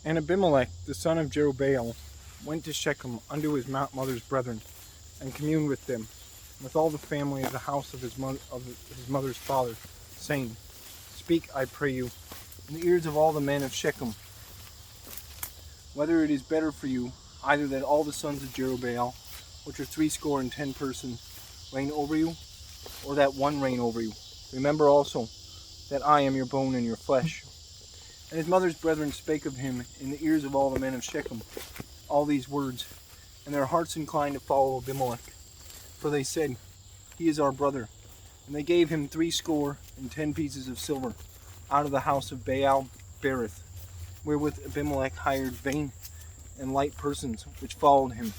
And Abimelech, the son of Jerubbaal, went to Shechem unto his mother's brethren, and communed with them, with all the family of the house of his mother's father, saying, Speak, I pray you, in the ears of all the men of Shechem, whether it is better for you, either that all the sons of Jerubbaal, which are 70 persons, reign over you, or that one reign over you. Remember also that I am your bone and your flesh. And his mother's brethren spake of him in the ears of all the men of Shechem all these words, and their hearts inclined to follow Abimelech. For they said, He is our brother. And they gave him 70 pieces of silver out of the house of Baal Berith, wherewith Abimelech hired vain and light persons which followed him.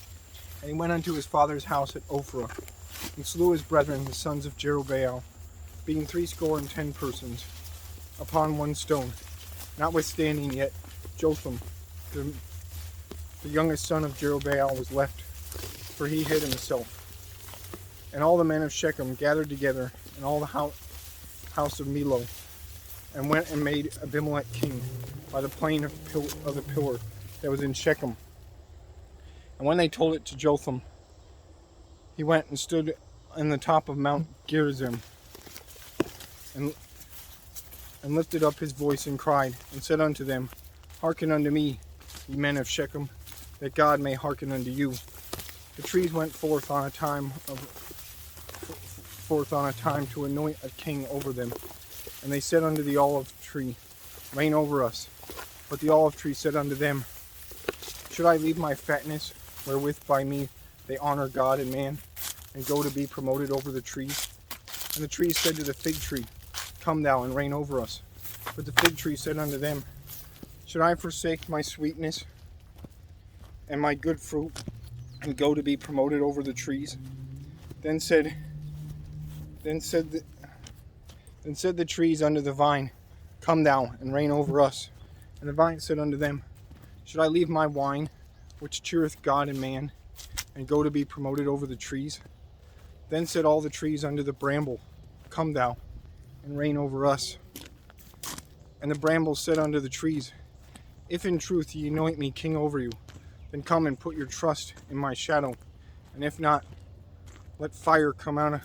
And he went unto his father's house at Ophrah, and slew his brethren, the sons of Jerubbaal, being 70 persons, upon one stone. Notwithstanding yet Jotham, the youngest son of Jerubbaal, was left, for he hid himself. And all the men of Shechem gathered together, and all the house of Milo, and went and made Abimelech king by the plain of the pillar that was in Shechem. And when they told it to Jotham, he went and stood in the top of Mount Gerizim, and lifted up his voice and cried, and said unto them, Hearken unto me, ye men of Shechem, that God may hearken unto you. The trees went forth on a time to anoint a king over them. And they said unto the olive tree, Reign over us. But the olive tree said unto them, Should I leave my fatness, wherewith by me they honor God and man, and go to be promoted over the trees? And the trees said to the fig tree, Come thou and reign over us. But the fig tree said unto them, Should I forsake my sweetness and my good fruit, and go to be promoted over the trees? Then said the trees unto the vine, Come thou and reign over us. And the vine said unto them, Should I leave my wine, which cheereth God and man, and go to be promoted over the trees? Then said all the trees unto the bramble, Come thou and reign over us. And the bramble said unto the trees, If in truth ye anoint me king over you, then come and put your trust in my shadow. And if not, let fire come out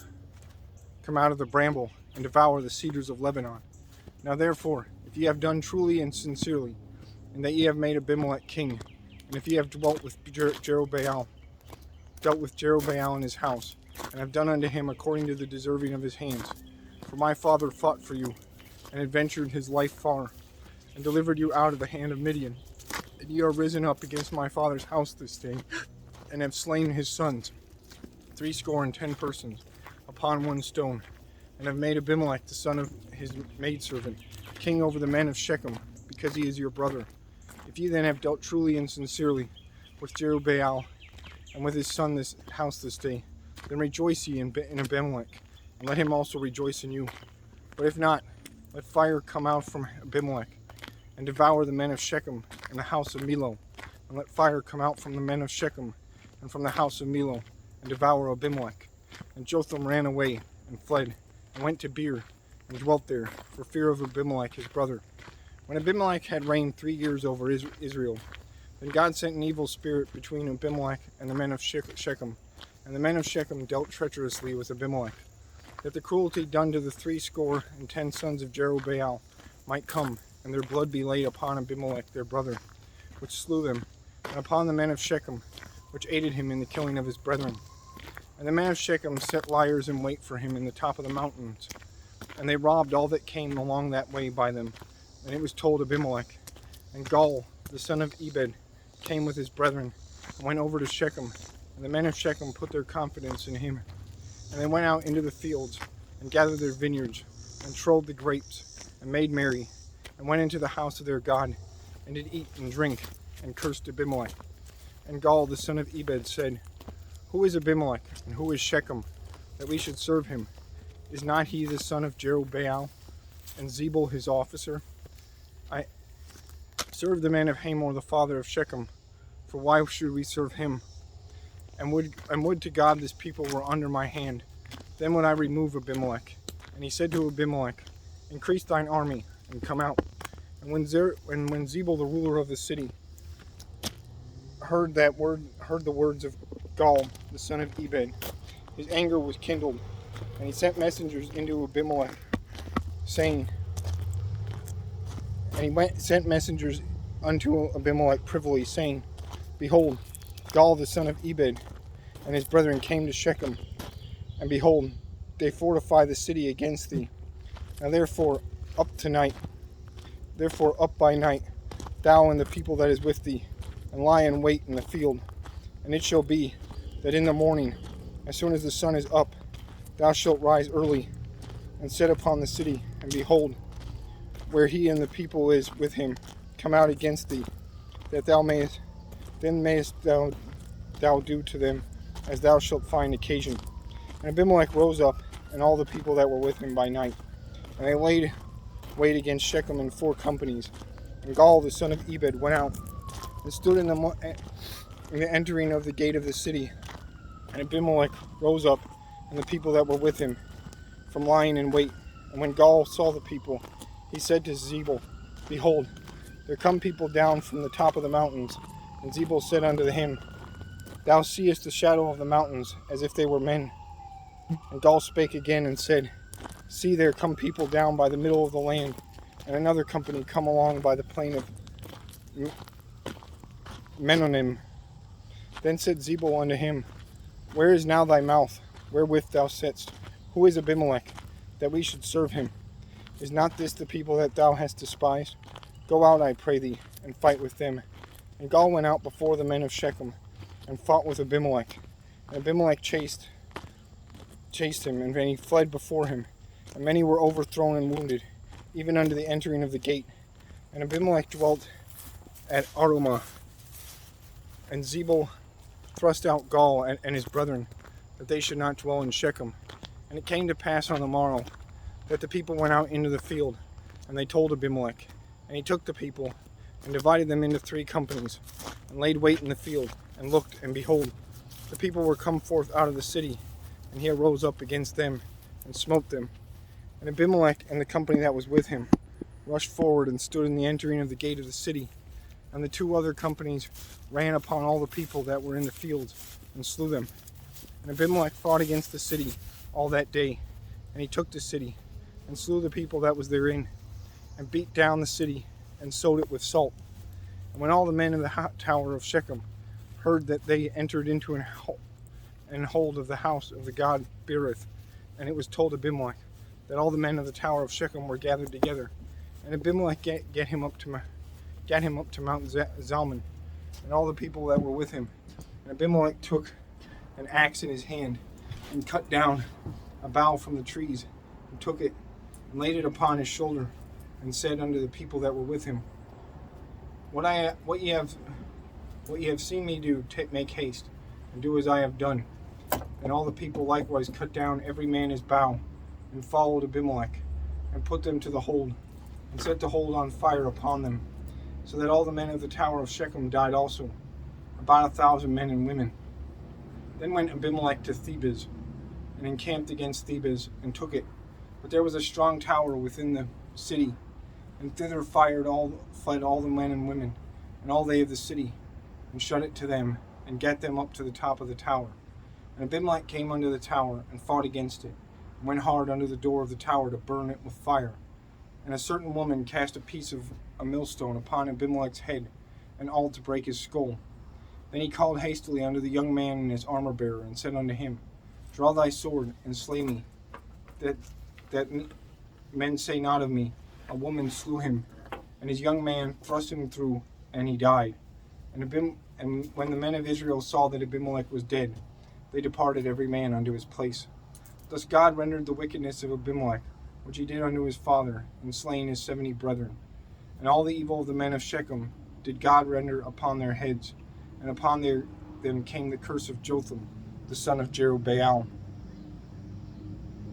of the bramble, and devour the cedars of Lebanon. Now therefore, if ye have done truly and sincerely, and that ye have made Abimelech king, and if ye have dealt with Jerubbaal in his house, and have done unto him according to the deserving of his hands, for my father fought for you, and adventured his life far, and delivered you out of the hand of Midian, and ye are risen up against my father's house this day, and have slain his sons, 70 persons, upon one stone, and have made Abimelech, the son of his maidservant, king over the men of Shechem, because he is your brother. If ye then have dealt truly and sincerely with Jerubbaal and with his son this house this day, then rejoice ye in Abimelech, and let him also rejoice in you. But if not, let fire come out from Abimelech, and devour the men of Shechem and the house of Milo. And let fire come out from the men of Shechem and from the house of Milo, and devour Abimelech. And Jotham ran away and fled, and went to Beer, and dwelt there, for fear of Abimelech his brother. When Abimelech had reigned 3 years over Israel, then God sent an evil spirit between Abimelech and the men of Shechem, and the men of Shechem dealt treacherously with Abimelech, that the cruelty done to the 70 sons of Jerubbaal might come, and their blood be laid upon Abimelech their brother, which slew them, and upon the men of Shechem, which aided him in the killing of his brethren. And the men of Shechem set liers in wait for him in the top of the mountains, and they robbed all that came along that way by them. And it was told Abimelech. And Gaal, the son of Ebed, came with his brethren, and went over to Shechem, and the men of Shechem put their confidence in him. And they went out into the fields, and gathered their vineyards, and trode the grapes, and made merry, and went into the house of their God, and did eat and drink, and cursed Abimelech. And Gaal, the son of Ebed, said, Who is Abimelech, and who is Shechem, that we should serve him? Is not he the son of Jerubbaal, and Zebul his officer? I serve the men of Hamor, the father of Shechem, for why should we serve him? And would to God this people were under my hand, then would I remove Abimelech. And he said to Abimelech, Increase thine army, and come out. And when Zebul, the ruler of the city, heard the words of Gaal, the son of Ebed, his anger was kindled, and he sent messengers into Abimelech, saying, sent messengers unto Abimelech privily, saying, Behold, Gaal the son of Ebed and his brethren came to Shechem, and behold, they fortify the city against thee. Now therefore up by night, thou and the people that is with thee, and lie in wait in the field. And it shall be that in the morning, as soon as the sun is up, thou shalt rise early, and set upon the city, and behold, where he and the people is with him, come out against thee, that then mayest thou do to them as thou shalt find occasion. And Abimelech rose up, and all the people that were with him by night, and they laid wait against Shechem in 4 companies. And Gaal the son of Ebed went out, and stood in the entering of the gate of the city. And Abimelech rose up, and the people that were with him, from lying in wait. And when Gaal saw the people, he said to Zebul, Behold, there come people down from the top of the mountains. And Zebul said unto him, Thou seest the shadow of the mountains, as if they were men. And Gaal spake again and said, See, there come people down by the middle of the land, and another company come along by the plain of Menonim. Then said Zebul unto him, Where is now thy mouth, wherewith thou saidst, Who is Abimelech, that we should serve him? Is not this the people that thou hast despised? Go out, I pray thee, and fight with them. And Gaal went out before the men of Shechem, and fought with Abimelech. And Abimelech chased him, and he fled before him. And many were overthrown and wounded, even unto the entering of the gate. And Abimelech dwelt at Arumah. And Zebul thrust out Gaal and his brethren, that they should not dwell in Shechem. And it came to pass on the morrow, that the people went out into the field, and they told Abimelech. And he took the people, and divided them into 3 companies, and laid wait in the field, and looked, and behold, the people were come forth out of the city, and he arose up against them, and smote them. And Abimelech and the company that was with him rushed forward, and stood in the entering of the gate of the city. And the 2 other companies ran upon all the people that were in the fields, and slew them. And Abimelech fought against the city all that day, and he took the city, and slew the people that was therein, and beat down the city, and sowed it with salt. And when all the men of the tower of Shechem heard that they entered into an hold of the house of the god Berith, and it was told Abimelech that all the men of the tower of Shechem were gathered together, and Abimelech gat him up to Mount Zalmon, and all the people that were with him. And Abimelech took an axe in his hand, and cut down a bough from the trees, and took it, and laid it upon his shoulder, and said unto the people that were with him, What ye have seen me do, make haste, and do as I have done. And all the people likewise cut down every man his bough, and followed Abimelech, and put them to the hold, and set the hold on fire upon them, so that all the men of the tower of Shechem died also, about 1,000 men and women. Then went Abimelech to Thebez, and encamped against Thebez, and took it. But there was a strong tower within the city, and thither fled all the men and women, and all they of the city, and shut it to them, and gat them up to the top of the tower. And Abimelech came unto the tower, and fought against it, and went hard unto the door of the tower to burn it with fire. And a certain woman cast a piece of a millstone upon Abimelech's head, and all to break his skull. Then he called hastily unto the young man and his armor-bearer, and said unto him, Draw thy sword, and slay me, that men say not of me, A woman slew him. And his young man thrust him through, and he died. And when the men of Israel saw that Abimelech was dead, they departed every man unto his place. Thus God rendered the wickedness of Abimelech, which he did unto his father, in slaying his 70 brethren. And all the evil of the men of Shechem did God render upon their heads, and upon them came the curse of Jotham, the son of Jerubbaal.